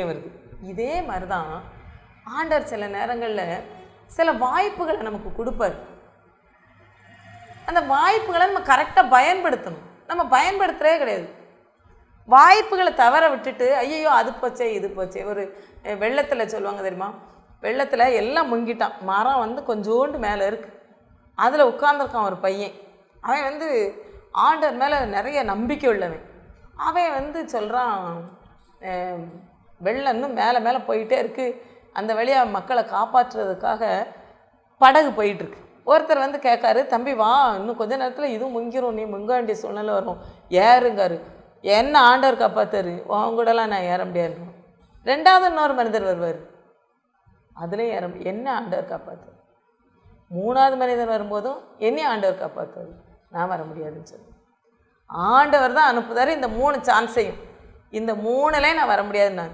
வருது. இதே மாதிரி தான் ஆண்டவர் சில நேரங்களில் சில வாய்ப்புகளை நமக்கு கொடுப்பார். அந்த வாய்ப்புகளை நம்ம கரெக்டாக பயன்படுத்தணும். நம்ம பயன்படுத்துகிறே கிடையாது. வாய்ப்புகளை தவற விட்டுட்டு ஐயோ அது போச்சே இது போச்சே. ஒரு வெள்ளத்தில் சொல்லுவாங்க தெரியுமா, வெள்ளத்தில் எல்லாம் முங்கிட்டான், மரம் வந்து கொஞ்சோண்டு மேலே இருக்குது, அதில் உட்கார்ந்துருக்கான் ஒரு பையன். அவன் வந்து ஆண்டவர் மேலே நிறைய நம்பிக்கை உள்ளவன். அவன் வந்து சொல்கிறான், வெள்ளம் இன்னும் மேலே மேலே போயிட்டே இருக்குது, அந்த வழியாக மக்களை காப்பாற்றுறதுக்காக படகு போயிட்டுருக்கு. ஒருத்தர் வந்து கேட்காரு, தம்பி வா, இன்னும் கொஞ்ச நேரத்தில் இதுவும் முங்கிரும், நீ முங்க வேண்டிய சூழ்நிலை வரும், ஏறுங்காரு. என்ன ஆண்டவர் காப்பாத்தாரு, உன் கூடலாம் நான் ஏற முடியாது. ரெண்டாவது இன்னொரு மனிதர் வருவார், அதுலேயும் ஏற என்ன ஆண்டவர் காப்பாற்று. மூணாவது மனிதர் வரும்போதும் என்னையும் ஆண்டவர் காப்பாற்றாரு, நான் வர முடியாதுன்னு சொல்லி ஆண்டவர் தான் அனுப்புதார். இந்த 3 சான்ஸையும், இந்த 3லே நான் வர முடியாதுன்னு